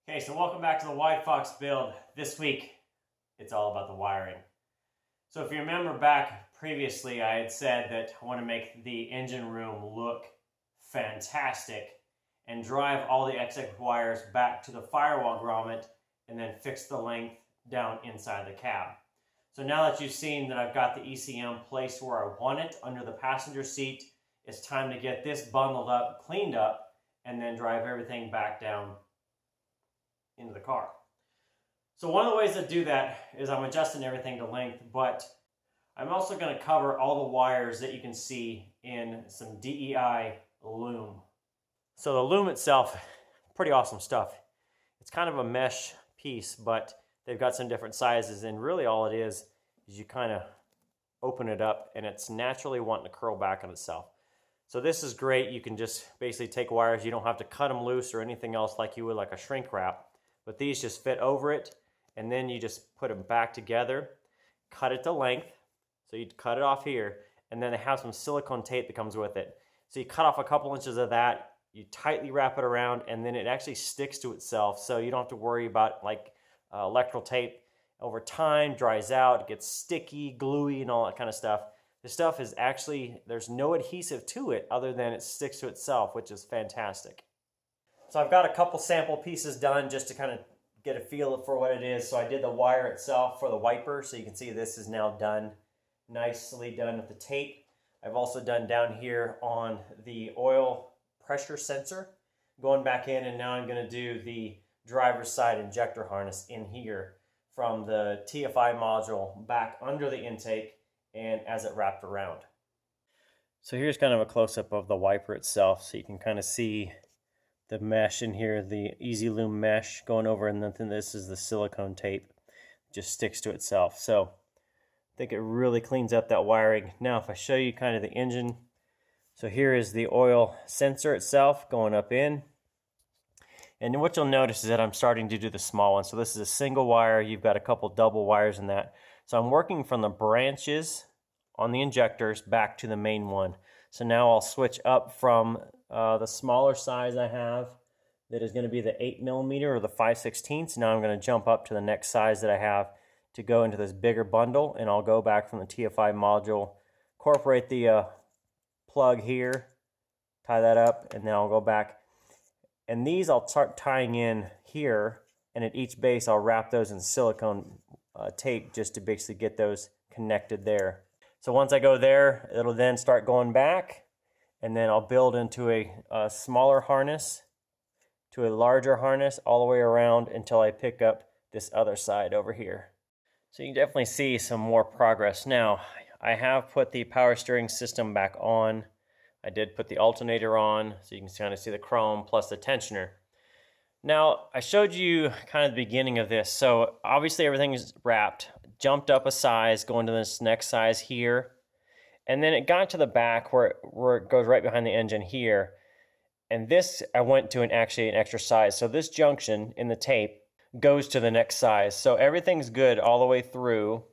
Okay, so welcome back to the WideFox build. This week, it's all about the wiring. So if you remember back previously, I had said that I want to make the engine room look fantastic and drive all the excess wires back to the firewall grommet and then fix the length down inside the cab. So now that you've seen that I've got the ECM placed where I want it under the passenger seat, it's time to get this bundled up, cleaned up, and then drive everything back down into the car. So one of the ways to do that is I'm adjusting everything to length, but I'm also going to cover all the wires that you can see in some DEI Loom. So the Loom itself, pretty awesome stuff. It's kind of a mesh piece, but they've got some different sizes, and really all it is you kind of open it up and it's naturally wanting to curl back on itself. So this is great. You can just basically take wires. You don't have to cut them loose or anything else like you would like a shrink wrap. But these just fit over it, and then you just put them back together, cut it to length. So you cut it off here, and then they have some silicone tape that comes with it. So you cut off a couple inches of that, you tightly wrap it around, and then it actually sticks to itself. So you don't have to worry about like electrical tape. Over time, dries out, it gets sticky, gluey, and all that kind of stuff. This stuff is actually, there's no adhesive to it other than it sticks to itself, which is fantastic. So I've got a couple sample pieces done just to kind of get a feel for what it is. So I did the wire itself for the wiper, so you can see this is now done, nicely done with the tape. I've also done down here on the oil pressure sensor, going back in, and now I'm going to do the driver's side injector harness in here from the TFI module back under the intake and as it wrapped around. So here's kind of a close-up of the wiper itself, so you can kind of see the mesh in here, the Easy Loom mesh going over, and then this is the silicone tape. It just sticks to itself. So I think it really cleans up that wiring. Now if I show you kind of the engine, so here is the oil sensor itself going up in. And what you'll notice is that I'm starting to do the small one. So this is a single wire. You've got a couple double wires in that. So I'm working from the branches on the injectors back to the main one. So now I'll switch up from the smaller size I have, that is going to be the 8mm or the 5/16. Now I'm going to jump up to the next size that I have to go into this bigger bundle, and I'll go back from the TFI module, incorporate the plug here, tie that up, and then I'll go back. And these I'll start tying in here, and at each base I'll wrap those in silicone tape just to basically get those connected there. So once I go there, it'll then start going back, and then I'll build into a smaller harness to a larger harness all the way around until I pick up this other side over here. So you can definitely see some more progress. Now, I have put the power steering system back on. I did put the alternator on, so you can kind of see the chrome plus the tensioner. Now, I showed you kind of the beginning of this. So obviously everything is wrapped, jumped up a size, going to this next size here. And then it got to the back where it goes right behind the engine here. And this, I went to actually an extra size. So this junction in the tape goes to the next size. So everything's good all the way through.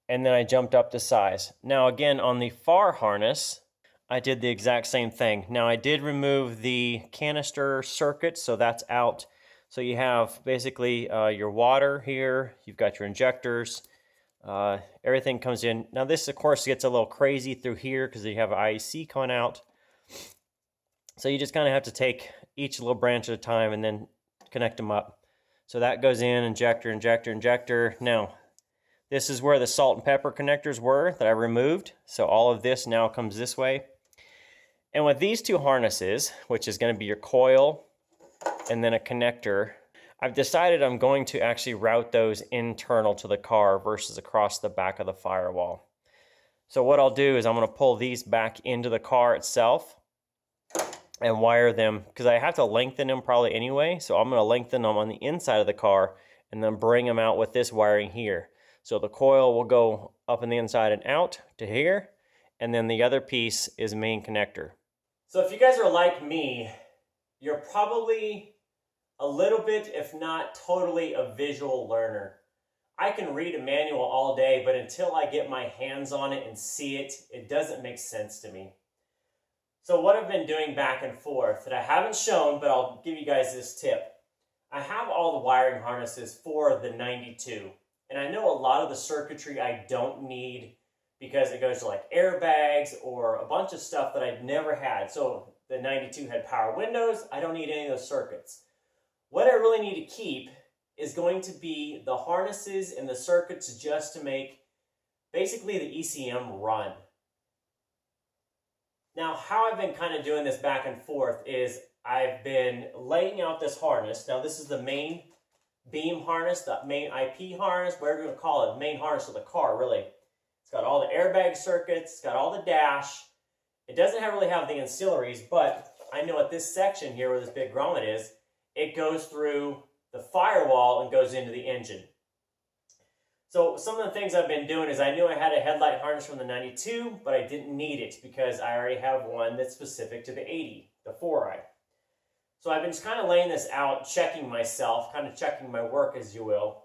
And then I jumped up the size. Now again, on the far harness, I did the exact same thing. Now I did remove the canister circuit, so that's out. So you have basically your water here, you've got your injectors, everything comes in. Now this of course gets a little crazy through here because you have an IEC coming out. So you just kind of have to take each little branch at a time and then connect them up. So that goes in, injector, injector, injector. Now this is where the salt and pepper connectors were that I removed. So all of this now comes this way. And with these two harnesses, which is going to be your coil and then a connector, I've decided I'm going to actually route those internal to the car versus across the back of the firewall. So what I'll do is I'm going to pull these back into the car itself and wire them, because I have to lengthen them probably anyway. So I'm going to lengthen them on the inside of the car and then bring them out with this wiring here. So the coil will go up in the inside and out to here, and then the other piece is main connector. So if you guys are like me, you're probably a little bit, if not totally, a visual learner. I can read a manual all day, but until I get my hands on it and see it, it doesn't make sense to me. So what I've been doing back and forth that I haven't shown, but I'll give you guys this tip. I have all the wiring harnesses for the 92, and I know a lot of the circuitry I don't need because it goes to like airbags or a bunch of stuff that I'd never had. So the 92 had power windows. I don't need any of those circuits. What I really need to keep is going to be the harnesses and the circuits just to make basically the ECM run. Now, how I've been kind of doing this back and forth is I've been laying out this harness. Now, this is the main beam harness, the main IP harness, whatever you want to call it, the main harness of the car, really. It's got all the airbag circuits, it's got all the dash. It doesn't really have the ancillaries, but I know at this section here where this big grommet is, it goes through the firewall and goes into the engine. So some of the things I've been doing is I knew I had a headlight harness from the 92, but I didn't need it because I already have one that's specific to the 80, the 4i. So I've been just kind of laying this out, checking myself, kind of checking my work, as you will,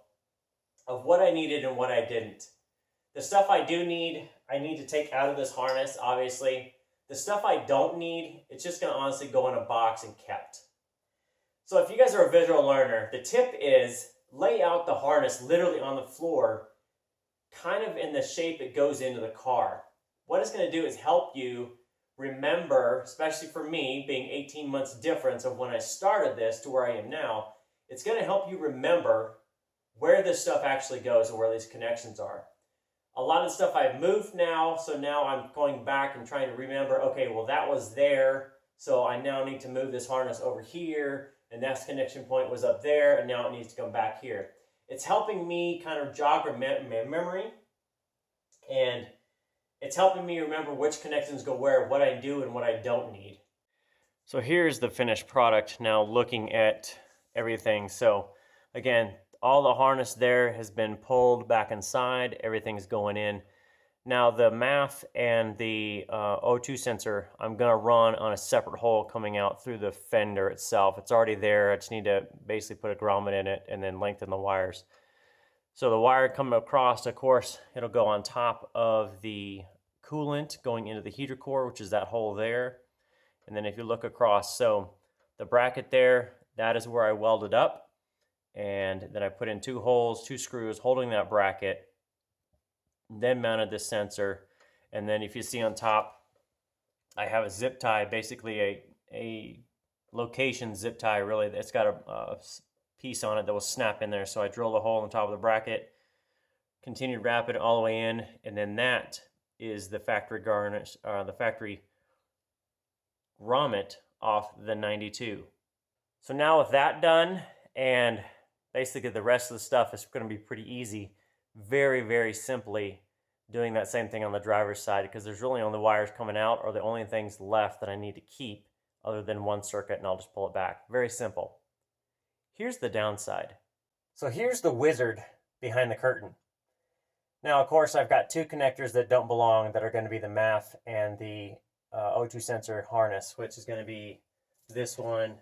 of what I needed and what I didn't. The stuff I do need, I need to take out of this harness, obviously. The stuff I don't need, it's just going to honestly go in a box and kept. So if you guys are a visual learner, the tip is lay out the harness literally on the floor, kind of in the shape it goes into the car. What it's going to do is help you remember, especially for me, being 18 months difference of when I started this to where I am now, it's going to help you remember where this stuff actually goes and where these connections are. A lot of stuff I've moved now, so now I'm going back and trying to remember, okay, well that was there, so I now need to move this harness over here, and that connection point was up there, and now it needs to come back here. It's helping me kind of jog my memory, and it's helping me remember which connections go where, what I do and what I don't need. So here's the finished product now looking at everything. So again, all the harness there has been pulled back inside, everything's going in. Now the MAF and the O2 sensor, I'm going to run on a separate hole coming out through the fender itself. It's already there, I just need to basically put a grommet in it and then lengthen the wires. So the wire coming across, of course, it'll go on top of the coolant going into the heater core, which is that hole there. And then if you look across, so the bracket there, that is where I welded up. And then I put in 2 holes, 2 screws holding that bracket, then mounted this sensor. And then if you see on top, I have a zip tie, basically a location zip tie, really. It's got a piece on it that will snap in there. So I drilled a hole on the top of the bracket, continued to wrap it all the way in, and then that is the factory garnish, the factory grommet off the 92. So now with that done, and basically the rest of the stuff is going to be pretty easy, very, very simply doing that same thing on the driver's side, because there's really only wires coming out or the only things left that I need to keep other than one circuit, and I'll just pull it back. Very simple. Here's the downside. So here's the wizard behind the curtain. Now, of course, I've got 2 connectors that don't belong that are going to be the MAF and the O2 sensor harness, which is going to be this one,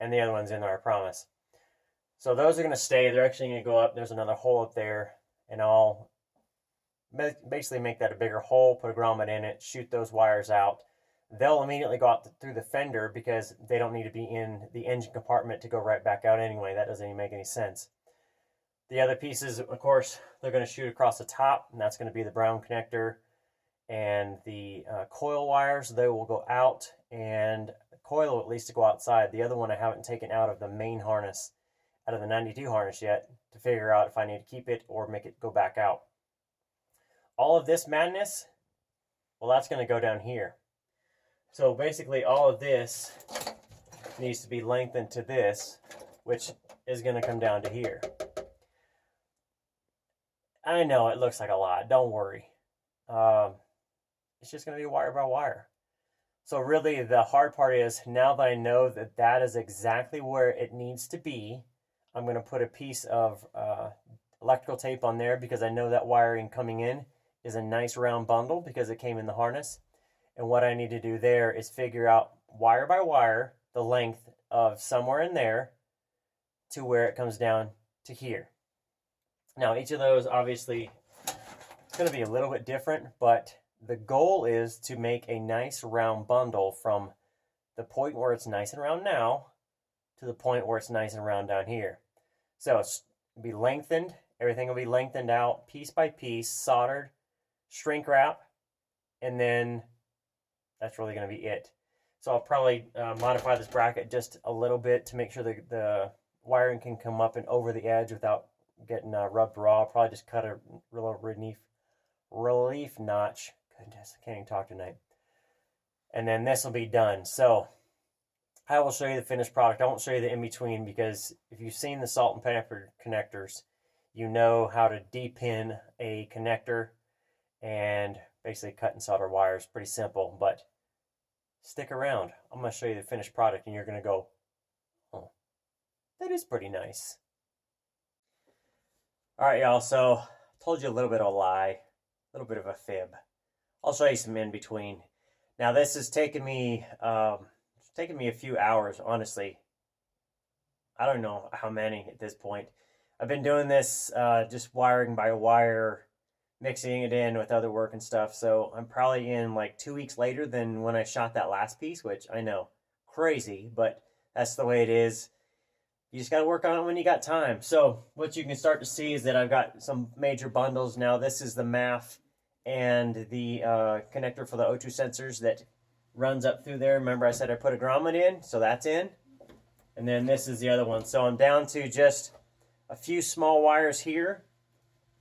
and the other one's in there, I promise. So those are going to stay. They're actually going to go up. There's another hole up there, and I'll basically make that a bigger hole, put a grommet in it, shoot those wires out. They'll immediately go out through the fender because they don't need to be in the engine compartment to go right back out anyway. That doesn't even make any sense. The other pieces, of course, they're going to shoot across the top, and that's going to be the brown connector and the coil wires. They will go out, and the coil will at least go outside. The other one I haven't taken out of the main harness, out of the 92 harness yet, to figure out if I need to keep it or make it go back out. All of this madness, well, that's going to go down here. So basically all of this needs to be lengthened to this, which is going to come down to here. I know it looks like a lot, don't worry. It's just going to be wire by wire. So really the hard part is, now that I know that that is exactly where it needs to be, I'm going to put a piece of electrical tape on there, because I know that wiring coming in is a nice round bundle because it came in the harness. And what I need to do there is figure out wire by wire the length of somewhere in there to where it comes down to here. Now each of those obviously is going to be a little bit different, but the goal is to make a nice round bundle from the point where it's nice and round now to the point where it's nice and round down here. So it'll be lengthened. Everything will be lengthened out piece by piece, soldered, shrink wrap, and then that's really going to be it. So I'll probably modify this bracket just a little bit to make sure the wiring can come up and over the edge without getting rubbed raw. I'll probably just cut a little relief notch. Goodness, I can't even talk tonight. And then this will be done. So I will show you the finished product. I won't show you the in-between, because if you've seen the salt and pepper connectors, you know how to de-pin a connector and basically cut and solder wires. Pretty simple, but stick around. I'm going to show you the finished product and you're going to go, oh, that is pretty nice. All right, y'all, so I told you a little bit of a lie, a little bit of a fib. I'll show you some in between. Now this has taken me, a few hours, honestly. I don't know how many at this point. I've been doing this just wiring by wire, mixing it in with other work and stuff. So I'm probably in like 2 weeks later than when I shot that last piece, which I know, crazy, but that's the way it is. You just got to work on it when you got time. So what you can start to see is that I've got some major bundles now. This is the MAF and the connector for the O2 sensors that runs up through there. Remember I said I put a grommet in, so that's in. And then this is the other one. So I'm down to just a few small wires here.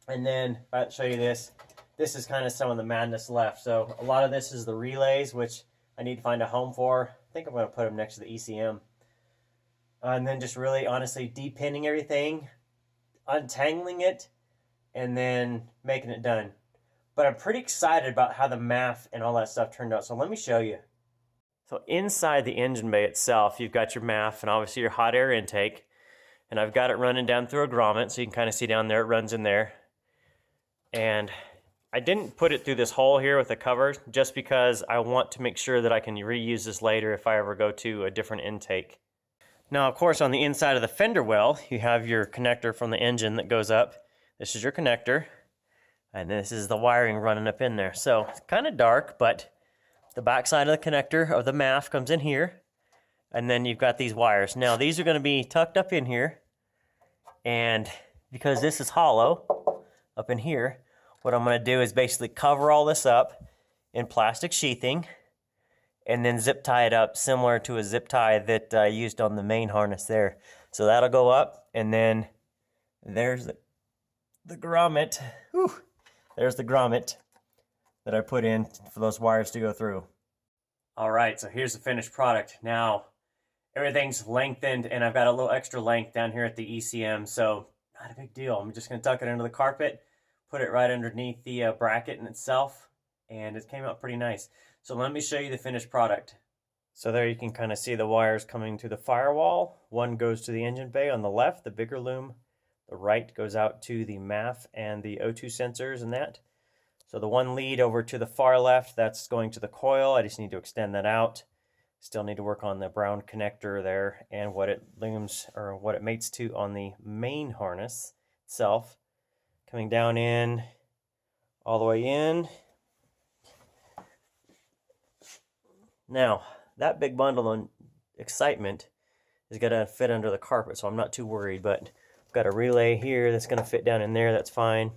And then I'll show you this. This is kind of some of the madness left. So a lot of this is the relays, which I need to find a home for. I think I'm going to put them next to the ECM. And then just really honestly de-pinning everything, untangling it, and then making it done. But I'm pretty excited about how the MAF and all that stuff turned out. So let me show you. So inside the engine bay itself, you've got your MAF and obviously your hot air intake. And I've got it running down through a grommet, so you can kind of see down there, it runs in there. And I didn't put it through this hole here with the cover just because I want to make sure that I can reuse this later if I ever go to a different intake. Now, of course, on the inside of the fender well, you have your connector from the engine that goes up. This is your connector, and this is the wiring running up in there. So it's kind of dark, but the back side of the connector of the MAF comes in here. And then you've got these wires. Now these are going to be tucked up in here, and because this is hollow up in here, what I'm going to do is basically cover all this up in plastic sheathing and then zip tie it up similar to a zip tie that I used on the main harness there. So that'll go up, and then there's the grommet. Whew. There's the grommet that I put in for those wires to go through. All right, so here's the finished product. Now everything's lengthened, and I've got a little extra length down here at the ECM, so not a big deal. I'm just going to tuck it into the carpet, put it right underneath the bracket in itself, and it came out pretty nice. So let me show you the finished product. So there you can kind of see the wires coming to the firewall. One goes to the engine bay on the left, the bigger loom. The right goes out to the MAF and the O2 sensors and that. So the one lead over to the far left, that's going to the coil. I just need to extend that out. Still need to work on the brown connector there and what it looms or what it mates to on the main harness itself. Coming down in, all the way in. Now, that big bundle of excitement is going to fit under the carpet, so I'm not too worried, but I've got a relay here that's going to fit down in there, that's fine.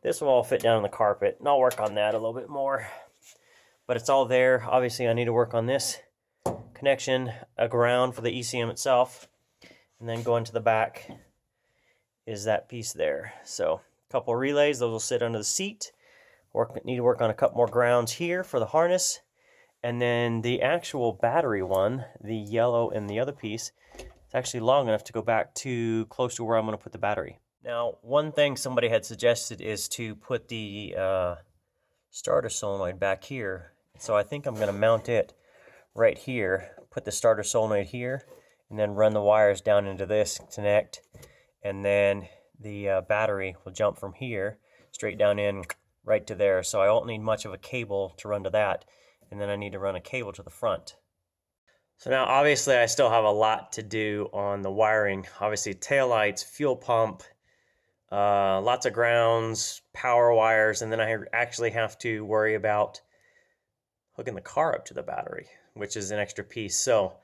This will all fit down on the carpet, and I'll work on that a little bit more. But it's all there. Obviously, I need to work on this connection, a ground for the ECM itself, and then going to the back is that piece there. So a couple of relays, those will sit under the seat. Need to work on a couple more grounds here for the harness. And then the actual battery one, the yellow and the other piece, it's actually long enough to go back to close to where I'm going to put the battery. Now, one thing somebody had suggested is to put the starter solenoid back here. So I think I'm going to mount it right here, put the starter solenoid here, and then run the wires down into this, connect, and then the battery will jump from here straight down in right to there. So I won't need much of a cable to run to that, and then I need to run a cable to the front. So now obviously I still have a lot to do on the wiring. Obviously taillights, fuel pump, lots of grounds, power wires, and then I actually have to worry about hooking the car up to the battery, which is an extra piece. So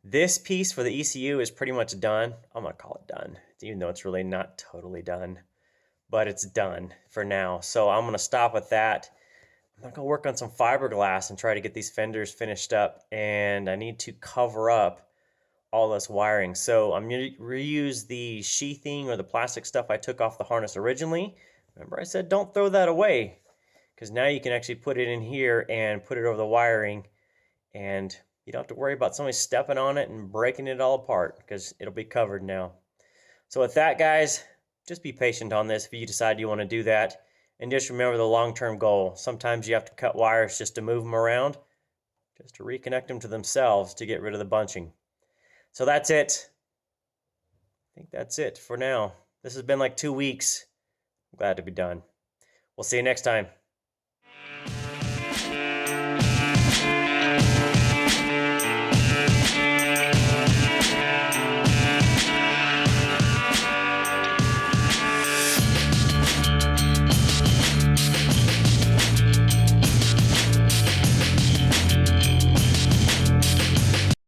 This piece for the ECU is pretty much done. I'm going to call it done, even though it's really not totally done. But it's done for now. So I'm going to stop with that. I'm going to go work on some fiberglass and try to get these fenders finished up. And I need to cover up all this wiring. So I'm going to reuse the sheathing or the plastic stuff I took off the harness originally. Remember I said don't throw that away, because now you can actually put it in here and put it over the wiring, and you don't have to worry about somebody stepping on it and breaking it all apart, because it'll be covered now. So with that, guys, just be patient on this if you decide you want to do that. And just remember the long-term goal. Sometimes you have to cut wires just to move them around, just to reconnect them to themselves to get rid of the bunching. So that's it. I think that's it for now. This has been like 2 weeks. I'm glad to be done. We'll see you next time.